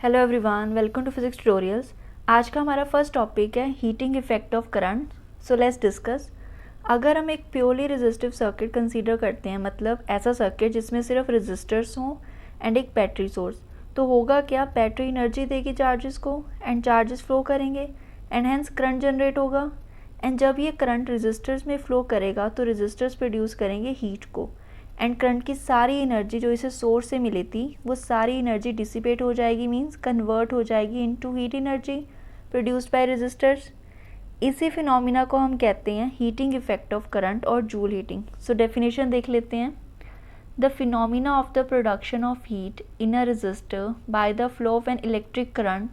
Hello everyone, welcome to physics tutorials. आज का हमारा फर्स्ट टॉपिक है heating effect of current. So let's discuss. अगर हम एक प्योरली रेजिस्टिव सर्किट कंसीडर करते हैं, मतलब ऐसा सर्किट जिसमें सिर्फ रेजिस्टर्स हों एंड एक बैटरी सोर्स, तो होगा क्या, बैटरी एनर्जी देगी चार्जेस को एंड चार्जेस फ्लो करेंगे एंड हैंस करंट जनरेट होगा। एंड जब ये करंट रेजिस्टर्स में फ्लो करेगा तो रेजिस्टर्स प्रोड्यूस करेंगे हीट को एंड करंट की सारी एनर्जी जो इसे सोर्स से मिली थी वो सारी एनर्जी डिसिपेट हो जाएगी, मींस कन्वर्ट हो जाएगी into heat energy produced by resistors. इसी फिनोमिना को हम कहते हैं हीटिंग इफेक्ट ऑफ करंट और जूल हीटिंग। सो डेफिनेशन देख लेते हैं। The phenomena of the production of heat in a resistor by the flow of an electric current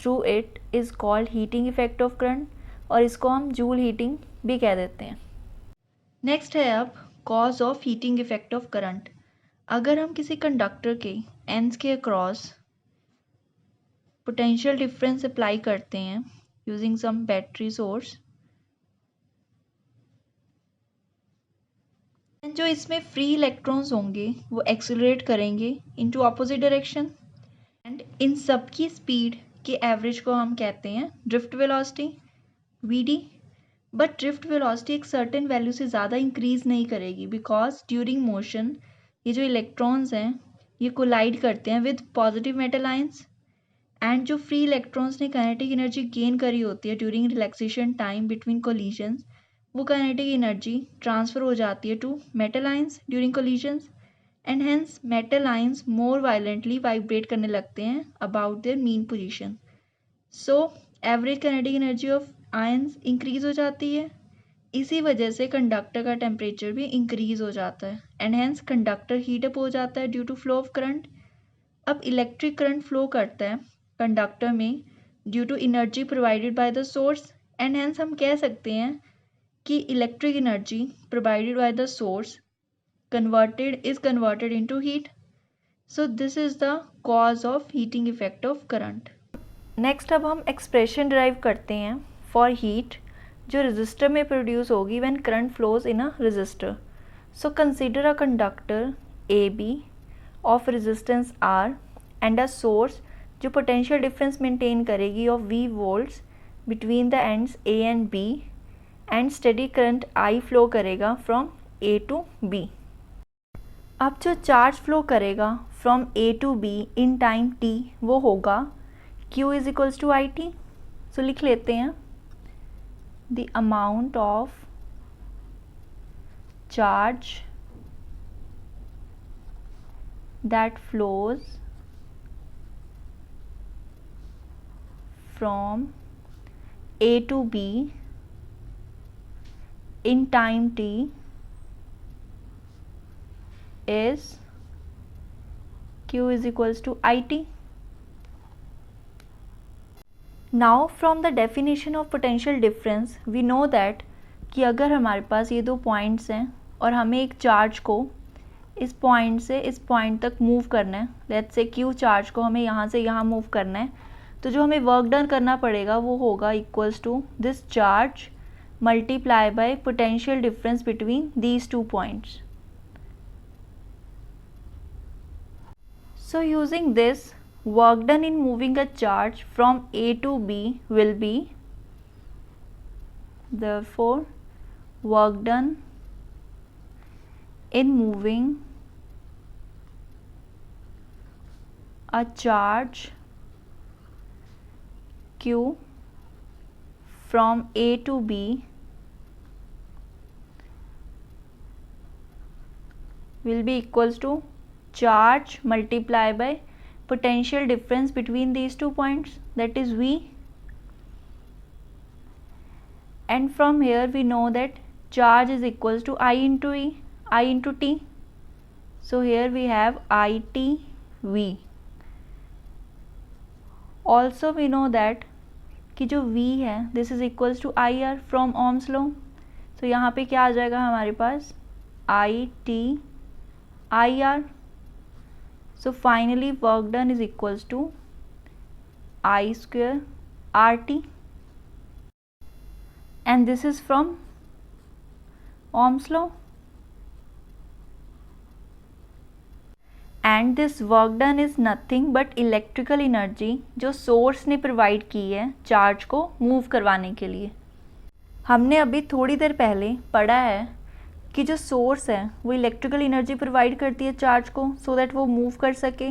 through it is called heating effect of current, और इसको हम joule heating भी कह देते हैं। नेक्स्ट है अब cause of heating effect of current. अगर हम किसी कंडक्टर के एंड्स के अक्रॉस पोटेंशियल डिफरेंस अप्लाई करते हैं यूजिंग सम बैटरी सोर्स, जो इसमें फ्री इलेक्ट्रॉन्स होंगे वो एक्सेलरेट करेंगे इनटू ऑपोजिट डायरेक्शन एंड इन सब की स्पीड के एवरेज को हम कहते हैं drift velocity V. D but drift एक सर्टेन वैल्यू से ज़्यादा इंक्रीज नहीं करेगी बिकॉज ड्यूरिंग मोशन ये जो इलेक्ट्रॉन्स हैं ये कोलाइड करते हैं with positive metal ions and जो फ्री इलेक्ट्रॉन्स ने काइनेटिक एनर्जी गेन करी होती है during relaxation time between collisions, वो काइनेटिक एनर्जी ट्रांसफर हो जाती है to metal ions during collisions and hence metal ions more violently vibrate करने लगते हैं about their mean position. So average kinetic energy of ions increase हो जाती है। इसी वजह से कंडक्टर का टेम्परेचर भी इंक्रीज हो जाता है and hence conductor heat up हो जाता है due to flow of current. अब इलेक्ट्रिक करंट फ्लो करता है कंडक्टर में due to energy provided by the source and hence हम कह सकते हैं कि electric energy provided by the source converted into heat. So this is the cause of heating effect of current. Next अब हम एक्सप्रेशन डिराइव करते हैं for heat जो रेजिस्टर में प्रोड्यूस होगी when current flows in a resistor. So consider a conductor A B of resistance R and a source जो potential difference maintain करेगी of V volts between the ends A and B and steady current I flow करेगा from A to B. अब जो charge flow करेगा from A to B in time T वो होगा Q is equals to I T. So लिख लेते हैं the amount of charge that flows from A to B in time t is Q is equals to IT. Now from the definition of potential difference we know that कि अगर हमारे पास ये दो points हैं और हमें एक चार्ज को इस पॉइंट से इस पॉइंट तक मूव करना है, लेट्स से Q चार्ज को हमें यहाँ से यहाँ मूव करना है, तो जो हमें वर्क डन करना पड़ेगा वो होगा equals to this charge multiply by potential difference between these two points. So using this, work done in moving a charge from A to B will be, therefore work done in moving a charge Q from A to B will be equals to charge multiply by potential difference between these two points, that is V, and from here we know that charge is equals to I into E, I into T. So here we have ITV. Also we know that कि जो V है this is equals to IR from Ohm's law. So यहाँ पे क्या आ जाएगा हमारे पास IT IR. So finally work done is equals to I square RT, and this is from Ohm's law. And this work done is nothing but electrical energy जो source ने provide की है charge को मूव करवाने के लिए। हमने अभी थोड़ी देर पहले पढ़ा है कि जो सोर्स है वो इलेक्ट्रिकल एनर्जी प्रोवाइड करती है चार्ज को सो दैट वो मूव कर सके।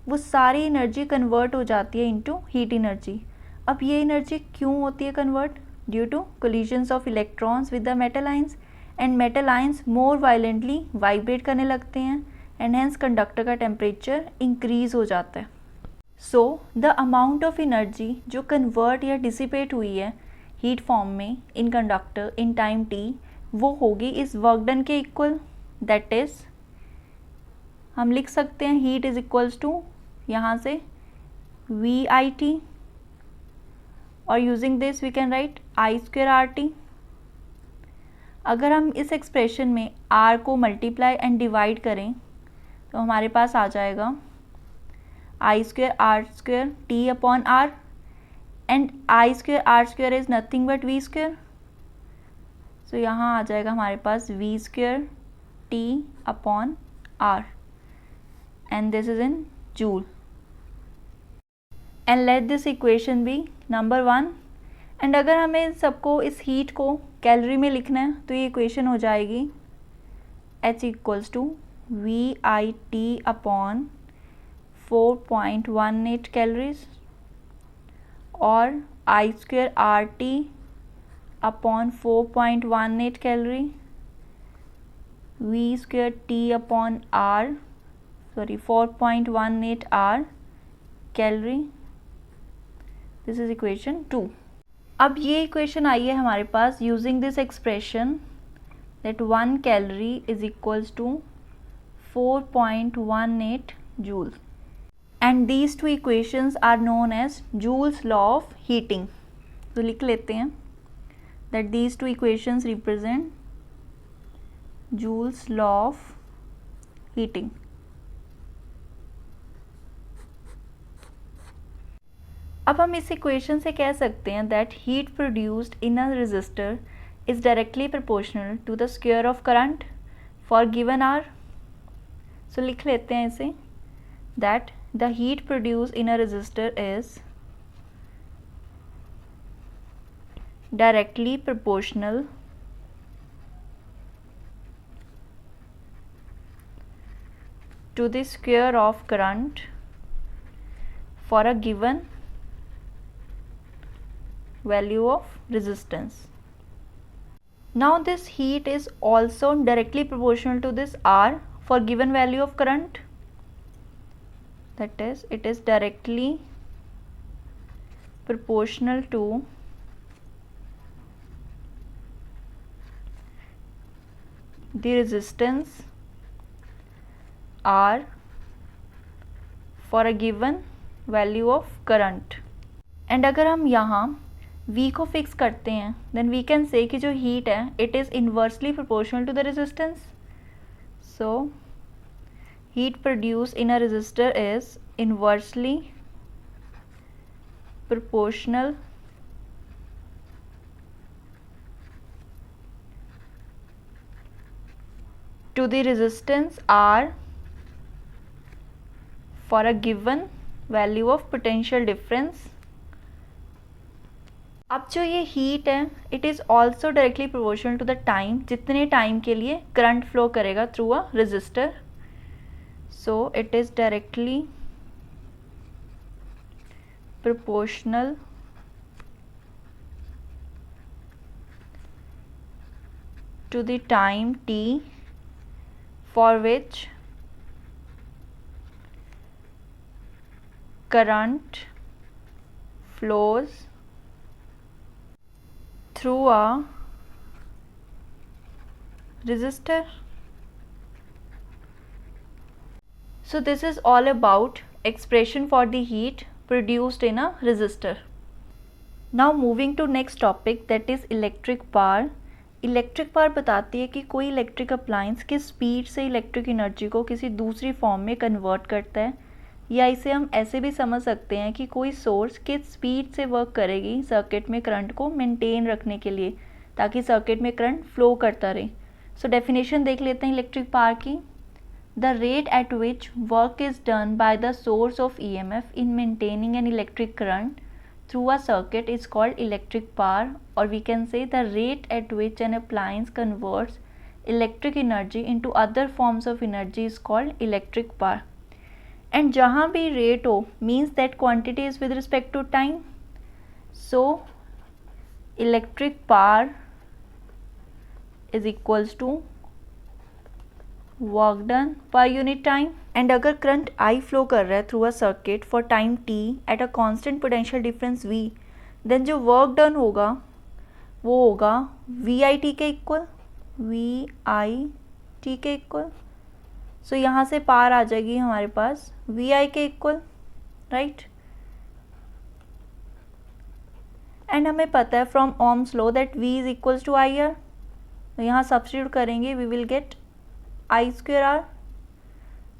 वो सारी एनर्जी कन्वर्ट हो जाती है इनटू हीट एनर्जी। अब ये एनर्जी क्यों होती है convert? Due to collisions of electrons with the metal ions, and metal ions more violently vibrate करने लगते हैं एंड हेंस कंडक्टर का टेम्परेचर इंक्रीज हो जाता है। So the amount of energy जो कन्वर्ट या डिसिपेट हुई है हीट फॉर्म में in conductor in time t वो होगी इस वर्क डन के इक्वल। दैट इज हम लिख सकते हैं हीट इज इक्वल्स टू यहाँ से VIT, और using this we can write I²RT। अगर हम इस एक्सप्रेशन में R को मल्टीप्लाई एंड डिवाइड करें तो हमारे पास आ जाएगा I²R² T/R, and I²R² is nothing but V²। So यहाँ आ जाएगा हमारे पास V² T/R, and this is in joule. And let this equation be number 1। And अगर हमें इन सबको इस हीट को कैलोरी में लिखना है तो ये इक्वेशन हो जाएगी H equals to VIT/4.18 calories और I²RT/4.18 calorie, V²T/R 4.18 R calorie. This is equation 2। अब ये इक्वेशन आई है हमारे पास using this expression that 1 calorie is equals to 4.18 joule, and these two equations are known as Joule's law of heating. तो लिख लेते हैं that these two equations represent Joule's law of heating. अब हम इस इक्वेशन से कह सकते हैं that heat produced in a resistor is directly proportional to the square of current for given R. So लिख लेते हैं इसे that the heat produced in a resistor is directly proportional to the square of current for a given value of resistance. Now this heat is also directly proportional to this R for given value of current, that is it is directly proportional to the resistance R for a given value of current। And अगर हम यहाँ V को fix करते हैं then we can say कि जो heat है it is inversely proportional to the resistance. So heat produce in a resistor is inversely proportional to the resistance R for a given value of potential difference। अब जो ये heat है it is also directly proportional to the time, जितने time के लिए current flow करेगा through a resistor. So it is directly proportional to the time t for which current flows through a resistor। So this is all about expression for the heat produced in a resistor। Now moving to next topic, that is electric power। Electric power बताती है कि कोई electric appliance किस speed से electric energy को किसी दूसरी form में कन्वर्ट करता है, या इसे हम ऐसे भी समझ सकते हैं कि कोई सोर्स किस स्पीड से वर्क करेगी सर्किट में करंट को मेंटेन रखने के लिए ताकि सर्किट में करंट फ्लो करता रहे। सो डेफिनेशन देख लेते हैं इलेक्ट्रिक पावर की। The rate at which work is done by the source of EMF in maintaining an electric current through a circuit is called electric power, or we can say the rate at which an appliance converts electric energy into other forms of energy is called electric power. And जहाँ भी rate हो means that quantity is with respect to time. So electric power is equals to work done per unit time. And अगर current I flow कर रहा है through a circuit for time t at a constant potential difference v, then जो work done होगा वो होगा VIT के equal, VIT के इक्वल. सो यहाँ से पार आ जाएगी हमारे पास VI के इक्वल, राइट. एंड हमें पता है from Ohm's law that V is equals to IR. तो यहाँ सब्स्टिट्यूट करेंगे, we will get I square R.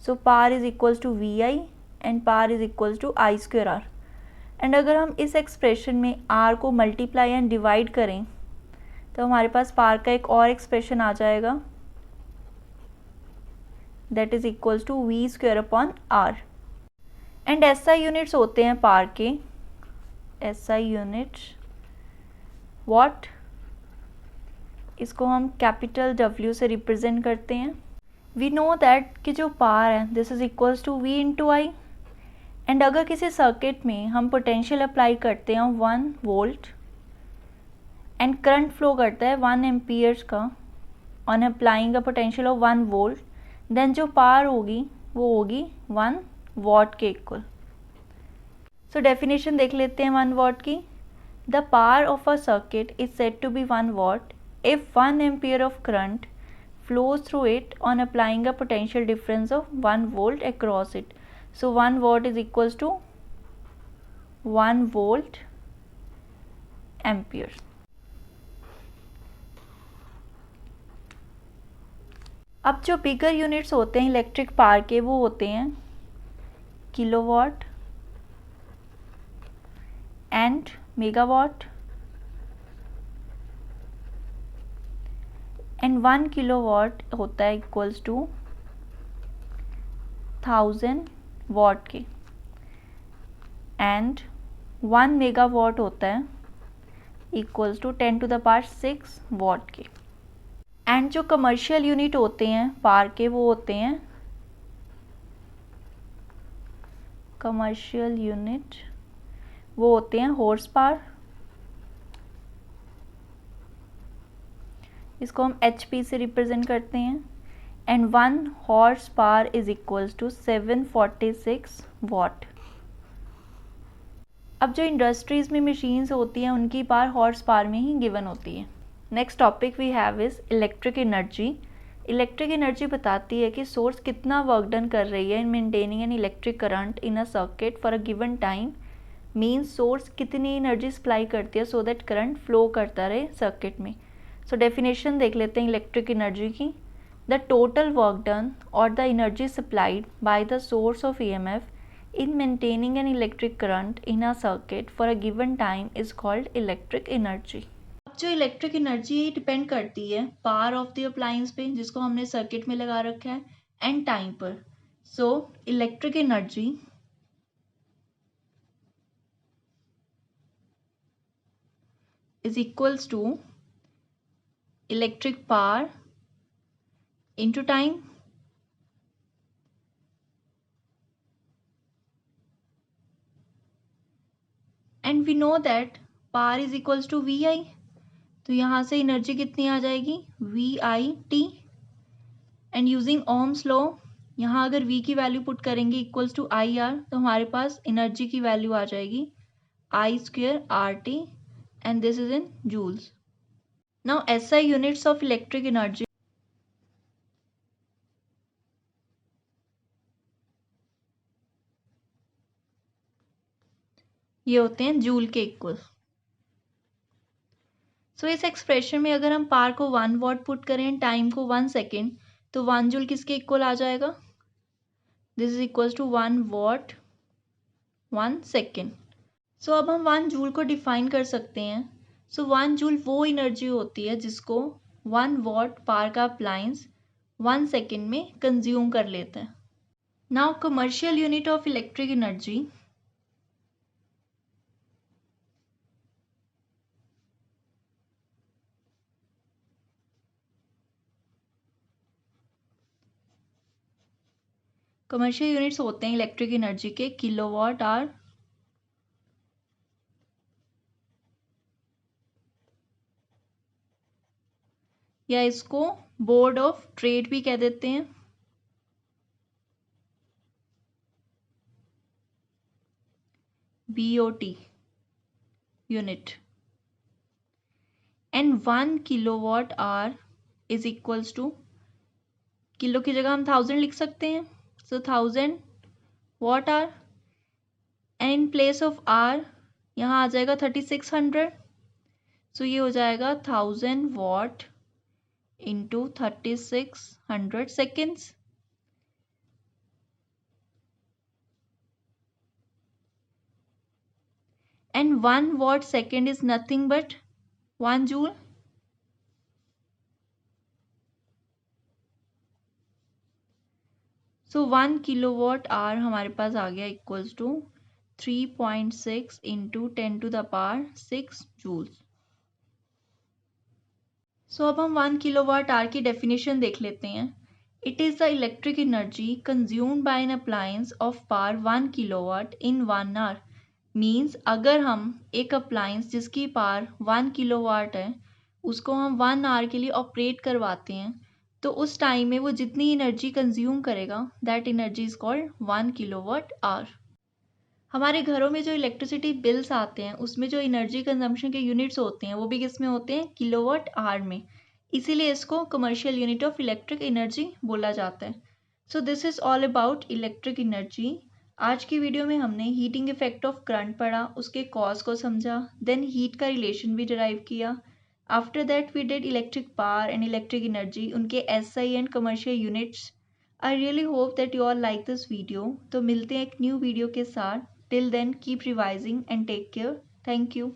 So power is equals to VI and power is equals to I square R. And अगर हम इस expression में R को multiply and divide करें तो हमारे पास पावर का एक और एक्सप्रेशन आ जाएगा, that is equals to V square upon R. And SI units होते हैं पावर के, SI यूनिट्स वॉट, इसको हम कैपिटल W से रिप्रेजेंट करते हैं. वी नो दैट कि जो पावर है this is equals to V into I. And अगर किसी सर्किट में हम पोटेंशियल अप्लाई करते हैं 1 वोल्ट एंड करंट फ्लो करता है 1 एम्पियर्स का on applying a potential of 1 volt, then जो पावर होगी वो होगी 1 वॉट के इक्वल. सो डेफिनेशन देख लेते हैं 1 वॉट की. The power of a circuit is said to be 1 watt if 1 ampere of current flows through it on applying a potential difference of 1 volt across it. So 1 watt is equals to 1 volt ampere. अब जो बिगर units होते हैं electric power के वो होते हैं kilowatt and megawatt. And 1 kilowatt होता है इक्वल्स टू 1000 वॉट के. एंड 1 मेगावाट होता है equals to 10 to the power 6 watt के. एंड जो कमर्शियल यूनिट होते हैं पावर के वो होते हैं कमर्शियल यूनिट, वो होते हैं हॉर्स पावर. इसको हम HP से रिप्रेजेंट करते हैं. And 1 horse power is equals to 746 watt. अब जो इंडस्ट्रीज़ में मशीन्स होती हैं उनकी पावर हॉर्स पावर में ही गिवन होती है. Next topic we have is electric energy. Electric energy बताती है कि सोर्स कितना वर्क डन कर रही है in maintaining N electric current in a circuit for a given time. Means source कितनी एनर्जी सप्लाई करती है सो दैट करंट फ्लो करता रहे सर्किट में. सो डेफिनेशन देख लेते हैं इलेक्ट्रिक एनर्जी की. द टोटल वर्क डन और the energy supplied by the source of EMF in maintaining an electric current in a circuit for a given time is called electric energy. अब जो electric energy depend करती है power of the appliance पे जिसको हमने circuit में लगा रखा है एंड टाइम पर. So electric energy is equals to electric power into time. And we know that power is equals to VI. तो यहाँ से एनर्जी कितनी आ जाएगी VIT. And using Ohm's law यहाँ अगर V की वैल्यू पुट करेंगे इक्वल्स टू IR तो हमारे पास एनर्जी की वैल्यू आ जाएगी I square RT and this is in joules. Now SI units of electric energy ये होते हैं जूल के इक्वल. सो इस एक्सप्रेशन में अगर हम पावर को 1 वॉट पुट करें टाइम को 1 सेकेंड तो 1 जूल किसके इक्वल आ जाएगा, this is equals to 1 watt 1 second. So अब हम 1 जूल को डिफाइन कर सकते हैं. सो 1 जूल वो एनर्जी होती है जिसको 1 वॉट पावर का अप्लायंस 1 सेकेंड में कंज्यूम कर लेता है। Now commercial unit of electric energy commercial units होते हैं इलेक्ट्रिक एनर्जी के किलोवाट आवर, या इसको बोर्ड ऑफ ट्रेड भी कह देते हैं। BOT unit. And 1 kilowatt hour is equals to, kilo की जगह हम 1000 लिख सकते हैं, so 1000 watt hour, and in place of hour यहाँ आ जाएगा 3600, सो ये हो जाएगा 1000 watt into 3600 seconds. And 1 watt second is nothing but 1 joule. So 1 kilowatt hour हमारे पास आ गया equals to 3.6 into 10 to the power 6 joules. So अब हम 1 किलोवाट आवर की डेफिनेशन देख लेते हैं। It is the electric energy consumed by an appliance of power 1 kilowatt in 1 hour. Means अगर हम एक अप्लायंस जिसकी पावर 1 किलोवाट है उसको हम 1 आवर के लिए ऑपरेट करवाते हैं, तो उस टाइम में वो जितनी एनर्जी कंज्यूम करेगा that energy is called 1 kilowatt our. हमारे घरों में जो इलेक्ट्रिसिटी बिल्स आते हैं उसमें जो एनर्जी कंजम्पशन के यूनिट्स होते हैं वो भी किस में होते हैं, किलोवाट आवर में। इसीलिए इसको commercial unit of electric energy बोला जाता है। So this is all about electric energy. आज की वीडियो में हमने हीटिंग इफेक्ट ऑफ करंट पढ़ा, उसके कॉज को समझा, देन हीट का रिलेशन भी डिराइव किया। After that we did electric power and electric energy, उनके SI and commercial units. I really hope that you all like this video. तो मिलते हैं एक न्यू वीडियो के साथ। Till then keep revising and take care. Thank you.